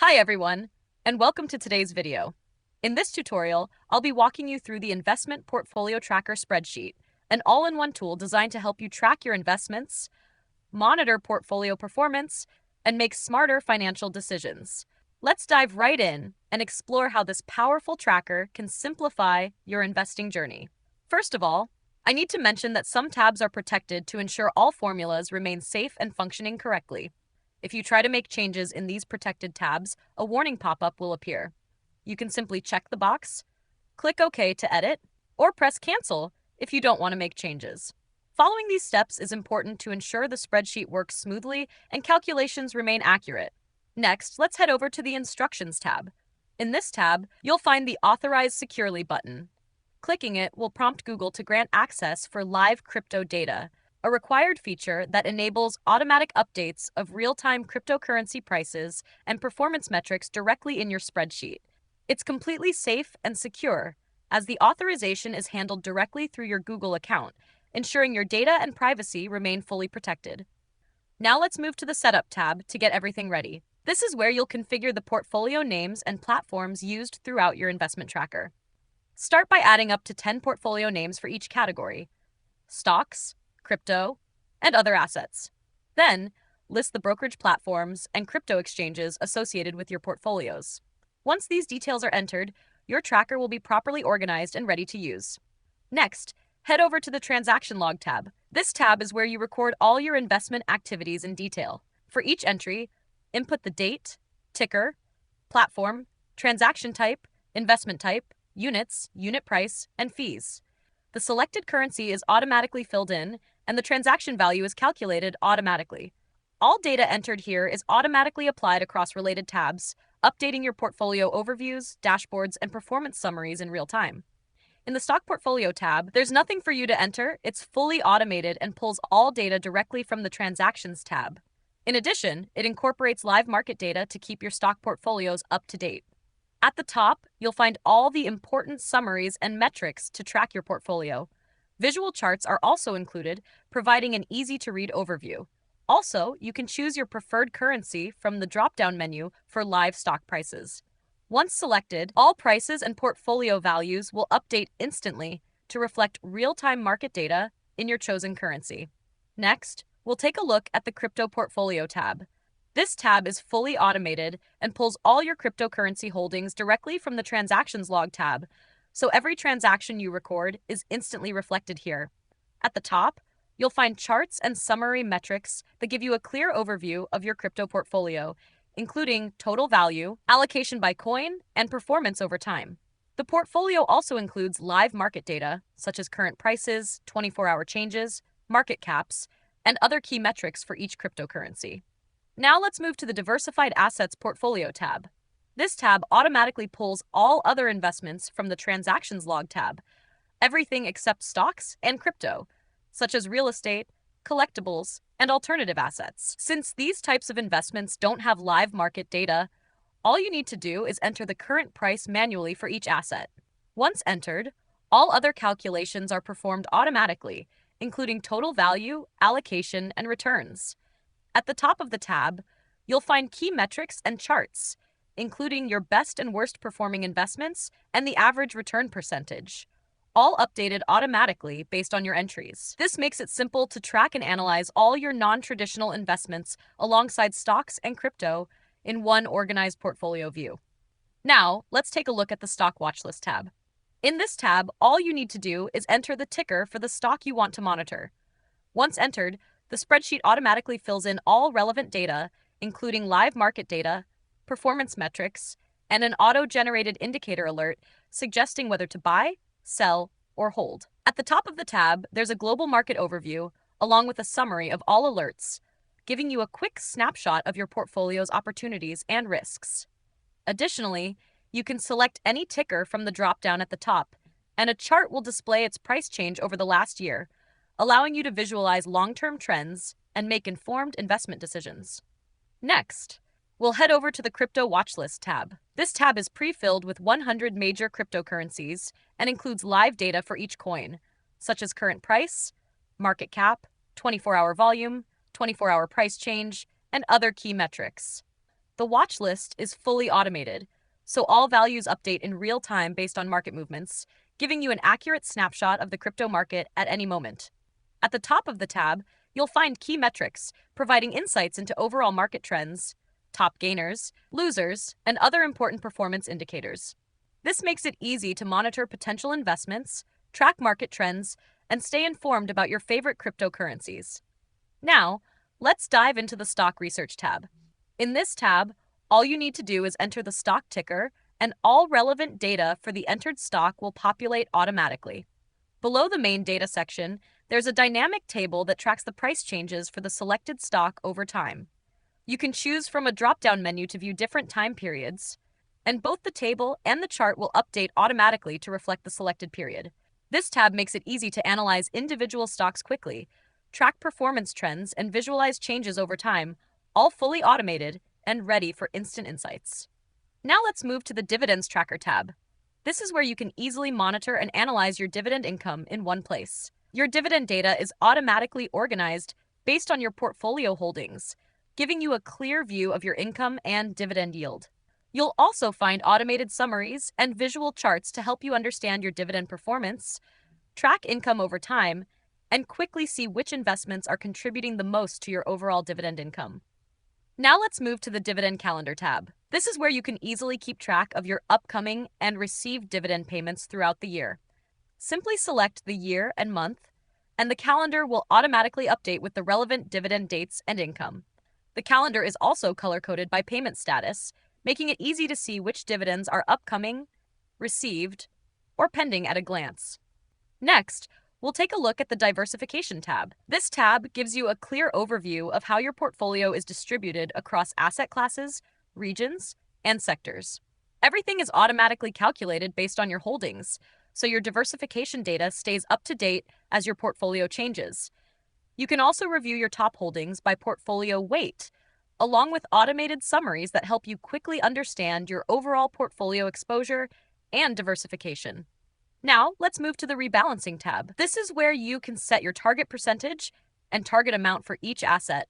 Hi everyone, and welcome to today's video. In this tutorial, I'll be walking you through the Investment Portfolio Tracker Spreadsheet, an all-in-one tool designed to help you track your investments, monitor portfolio performance, and make smarter financial decisions. Let's dive right in and explore how this powerful tracker can simplify your investing journey. First of all, I need to mention that some tabs are protected to ensure all formulas remain safe and functioning correctly. If you try to make changes in these protected tabs, a warning pop-up will appear. You can simply check the box, click OK to edit, or press Cancel if you don't want to make changes. Following these steps is important to ensure the spreadsheet works smoothly and calculations remain accurate. Next, let's head over to the Instructions tab. In this tab, you'll find the Authorize Securely button. Clicking it will prompt Google to grant access for live crypto data, a required feature that enables automatic updates of real-time cryptocurrency prices and performance metrics directly in your spreadsheet. It's completely safe and secure, as the authorization is handled directly through your Google account, ensuring your data and privacy remain fully protected. Now let's move to the Setup tab to get everything ready. This is where you'll configure the portfolio names and platforms used throughout your investment tracker. Start by adding up to 10 portfolio names for each category: stocks, crypto, and other assets. Then, list the brokerage platforms and crypto exchanges associated with your portfolios. Once these details are entered, your tracker will be properly organized and ready to use. Next, head over to the Transaction Log tab. This tab is where you record all your investment activities in detail. For each entry, input the date, ticker, platform, transaction type, investment type, units, unit price, and fees. The selected currency is automatically filled in, and the transaction value is calculated automatically. All data entered here is automatically applied across related tabs, updating your portfolio overviews, dashboards, and performance summaries in real time. In the Stock Portfolio tab, there's nothing for you to enter. It's fully automated and pulls all data directly from the Transactions tab. In addition, it incorporates live market data to keep your stock portfolios up to date. At the top, you'll find all the important summaries and metrics to track your portfolio. Visual charts are also included, providing an easy-to-read overview. Also, you can choose your preferred currency from the drop-down menu for live stock prices. Once selected, all prices and portfolio values will update instantly to reflect real-time market data in your chosen currency. Next, we'll take a look at the Crypto Portfolio tab. This tab is fully automated and pulls all your cryptocurrency holdings directly from the Transactions Log tab, so every transaction you record is instantly reflected here. At the top, you'll find charts and summary metrics that give you a clear overview of your crypto portfolio, including total value, allocation by coin, and performance over time. The portfolio also includes live market data, such as current prices, 24-hour changes, market caps, and other key metrics for each cryptocurrency. Now let's move to the Diversified Assets Portfolio tab. This tab automatically pulls all other investments from the Transactions Log tab, everything except stocks and crypto, such as real estate, collectibles, and alternative assets. Since these types of investments don't have live market data, all you need to do is enter the current price manually for each asset. Once entered, all other calculations are performed automatically, including total value, allocation, and returns. At the top of the tab, you'll find key metrics and charts, including your best and worst performing investments and the average return percentage, all updated automatically based on your entries. This makes it simple to track and analyze all your non-traditional investments alongside stocks and crypto in one organized portfolio view. Now, let's take a look at the Stock Watchlist tab. In this tab, all you need to do is enter the ticker for the stock you want to monitor. Once entered, the spreadsheet automatically fills in all relevant data, including live market data, performance metrics, and an auto-generated indicator alert suggesting whether to buy, sell, or hold. At the top of the tab, there's a global market overview, along with a summary of all alerts, giving you a quick snapshot of your portfolio's opportunities and risks. Additionally, you can select any ticker from the drop-down at the top, and a chart will display its price change over the last year, allowing you to visualize long-term trends and make informed investment decisions. Next, we'll head over to the Crypto Watchlist tab. This tab is pre-filled with 100 major cryptocurrencies and includes live data for each coin, such as current price, market cap, 24-hour volume, 24-hour price change, and other key metrics. The watch list is fully automated, so all values update in real time based on market movements, giving you an accurate snapshot of the crypto market at any moment. At the top of the tab, you'll find key metrics, providing insights into overall market trends, top gainers, losers, and other important performance indicators. This makes it easy to monitor potential investments, track market trends, and stay informed about your favorite cryptocurrencies. Now, let's dive into the Stock Research tab. In this tab, all you need to do is enter the stock ticker, and all relevant data for the entered stock will populate automatically. Below the main data section, there's a dynamic table that tracks the price changes for the selected stock over time. You can choose from a drop-down menu to view different time periods, and both the table and the chart will update automatically to reflect the selected period. This tab makes it easy to analyze individual stocks quickly, track performance trends, and visualize changes over time, all fully automated and ready for instant insights. Now let's move to the Dividends Tracker tab. This is where you can easily monitor and analyze your dividend income in one place. Your dividend data is automatically organized based on your portfolio holdings, giving you a clear view of your income and dividend yield. You'll also find automated summaries and visual charts to help you understand your dividend performance, track income over time, and quickly see which investments are contributing the most to your overall dividend income. Now let's move to the Dividend Calendar tab. This is where you can easily keep track of your upcoming and received dividend payments throughout the year. Simply select the year and month, and the calendar will automatically update with the relevant dividend dates and income. The calendar is also color-coded by payment status, making it easy to see which dividends are upcoming, received, or pending at a glance. Next, we'll take a look at the Diversification tab. This tab gives you a clear overview of how your portfolio is distributed across asset classes, regions, and sectors. Everything is automatically calculated based on your holdings, so your diversification data stays up to date as your portfolio changes. You can also review your top holdings by portfolio weight, along with automated summaries that help you quickly understand your overall portfolio exposure and diversification. Now, let's move to the Rebalancing tab. This is where you can set your target percentage and target amount for each asset,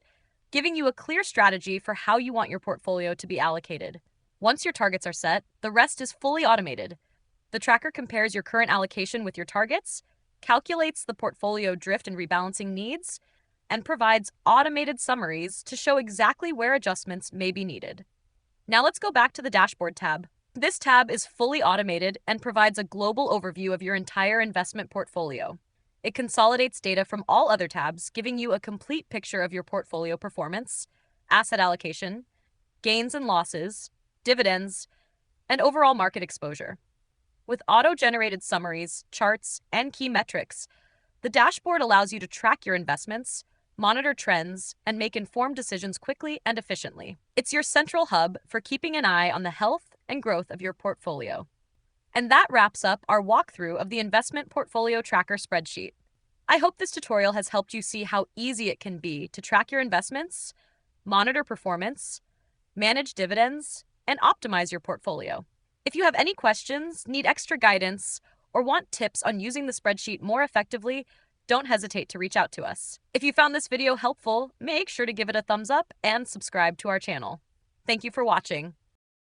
giving you a clear strategy for how you want your portfolio to be allocated. Once your targets are set, the rest is fully automated. The tracker compares your current allocation with your targets, calculates the portfolio drift and rebalancing needs, and provides automated summaries to show exactly where adjustments may be needed. Now let's go back to the Dashboard tab. This tab is fully automated and provides a global overview of your entire investment portfolio. It consolidates data from all other tabs, giving you a complete picture of your portfolio performance, asset allocation, gains and losses, dividends, and overall market exposure. With auto-generated summaries, charts, and key metrics, the dashboard allows you to track your investments, monitor trends, and make informed decisions quickly and efficiently. It's your central hub for keeping an eye on the health and growth of your portfolio. And that wraps up our walkthrough of the Investment Portfolio Tracker spreadsheet. I hope this tutorial has helped you see how easy it can be to track your investments, monitor performance, manage dividends, and optimize your portfolio. If you have any questions, need extra guidance, or want tips on using the spreadsheet more effectively, don't hesitate to reach out to us. If you found this video helpful, make sure to give it a thumbs up and subscribe to our channel. Thank you for watching.